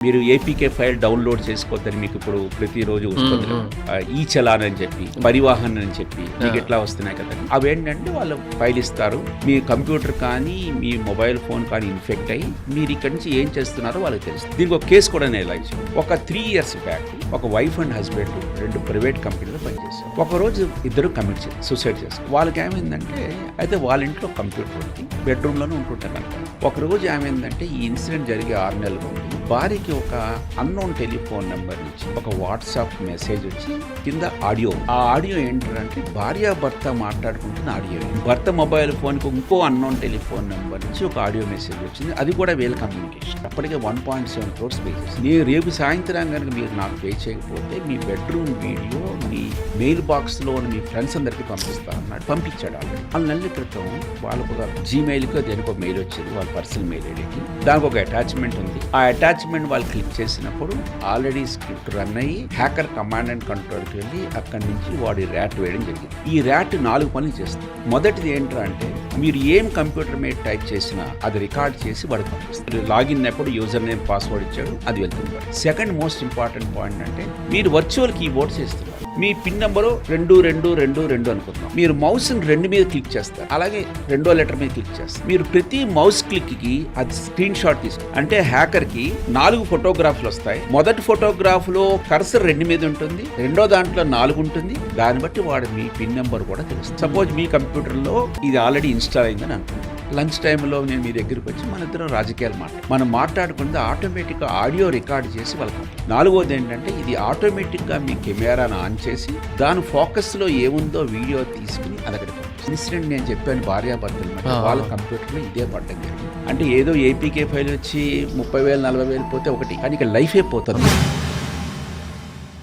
మీరు APK file download చేసుకోవద్దని మీకు ఇప్పుడు ప్రతిరోజు వస్తుంది ఈ చలాన్ అని చెప్పి పరివాహన్ అని చెప్పి మీకు ఎట్లా వస్తున్నాయి కదా. అవి ఏంటంటే వాళ్ళు ఫైల్ ఇస్తారు, మీ కంప్యూటర్ కానీ మీ మొబైల్ ఫోన్ కానీ ఇన్ఫెక్ట్ అయ్యి మీరు ఇక్కడి నుంచి ఏం చేస్తున్నారో వాళ్ళకి తెలుస్తుంది. దీనికి ఒక కేసు కూడా నేను ఇలా ఇచ్చాను. ఒక 3 years బ్యాక్ ఒక వైఫ్ అండ్ హస్బెండ్ 2 ప్రైవేట్ కంపెనీలో పనిచేశారు. ఒకరోజు ఇద్దరు కమిట్ చేశారు, సూసైడ్ చేశారు. వాళ్ళకి ఏమైందంటే అయితే వాళ్ళ ఇంట్లో కంప్యూటర్ ఉంది, బెడ్రూమ్లోనే ఉంటుంటారు కనుక. ఒకరోజు ఏమైందంటే ఈ ఇన్సిడెంట్ జరిగే 6 నెలల ముందు భార్యకి ఒక అన్నోన్ టెలిఫోన్ నెంబర్ నుంచి ఒక వాట్సాప్ మెసేజ్ వచ్చి కింద ఆడియో. ఆ ఆడియో ఏంటంటే భార్య భర్త మాట్లాడుకుంటున్న ఆడియో. భర్త మొబైల్ ఫోన్కి ఇంకో అన్నోన్ టెలిఫోన్ నెంబర్ నుంచి ఒక ఆడియో మెసేజ్ వచ్చింది. అది కూడా వేల్ కమ్యూనికేషన్. అప్పటికే 1.7 crores పే చేసి, నేను రేపు సాయంత్రం కనుక మీరు నాకు పే చేయకపోతే మీ బెడ్రూమ్ వీడియో మీ మెయిల్ బాక్స్లో మీ ఫ్రెండ్స్ అందరికీ పంపిస్తా అన్నాడు. పంపించాడు. వాళ్ళు 4 నెలల క్రితం వాళ్ళకు ఒక జీమెయిల్కి దేనికి ఒక మెయిల్ వచ్చింది, వాళ్ళ పర్సనల్ మెయిల్ ఐడికి. దానికి ఒక అటాచ్మెంట్ ఉంది. ఆ అటాచ్మెంట్ వాళ్ళు క్లిక్ చేసినప్పుడు ఆల్రెడీ స్క్రిప్ట్ రన్ అయ్యి హ్యాకర్ కమాండ్ అండ్ కంట్రోల్కి వెళ్ళి అక్కడి నుంచి వాడి ర్యాట్ వేయడం జరిగింది. ఈ ర్యాట్ 4 పనులు చేస్తుంది. మొదటిది ఏంటంటే మీరు ఏం కంప్యూటర్ మీద టైప్ చేసినా అది రికార్డ్ చేసి వాడికి పంపిస్తుంది. లాగిన్ అయినప్పుడు యూజర్ నేమ్ పాస్వర్డ్ ఇచ్చాడు, అది వెళ్తుంది. సెకండ్ మోస్ట్ ఇంపార్టెంట్ పాయింట్ అంటే మీరు వర్చువల్ కీబోర్డ్ చేస్తున్నారు. మీ పిన్ నెంబరు 2222 అనుకుంటున్నాం. మీరు మౌస్ 2 మీద క్లిక్ చేస్తారు, అలాగే 2వ లెటర్ మీద క్లిక్ చేస్తారు. మీరు ప్రతి మౌస్ క్లిక్ కి అది స్క్రీన్ షాట్ తీసుకుంటారు. అంటే హ్యాకర్ కి 4 ఫోటోగ్రాఫ్లు వస్తాయి. మొదటి ఫోటోగ్రాఫ్ లో కర్సర్ 2 మీద ఉంటుంది, రెండో దాంట్లో 4 ఉంటుంది. దాన్ని బట్టి వాడు మీ పిన్ నెంబర్ కూడా తెలుస్తుంది. సపోజ్ మీ కంప్యూటర్ లో ఇది ఆల్రెడీ ఇన్స్టాల్ అయిందని అనుకుంటాం. లంచ్ టైంలో నేను మీ దగ్గరికి వచ్చి మన ఇద్దరం రాజకీయాలు మనం మాట్లాడుకుంటే ఆటోమేటిక్గా ఆడియో రికార్డ్ చేసి వాళ్ళకి. 4వది ఏంటంటే ఇది ఆటోమేటిక్గా మీ కెమెరాను ఆన్ చేసి దాని ఫోకస్లో ఏముందో వీడియో తీసుకుని అదొకటి. ఇన్సిడెంట్ నేను చెప్పాను భార్యాభర్తలు వాళ్ళ కంప్యూటర్లో ఇదే పడ్డం జరిగింది. అంటే ఏదో ఏపీకే ఫైల్ వచ్చి 30,000 40,000 పోతే ఒకటి, కానీ ఇక లైఫే పోతుంది.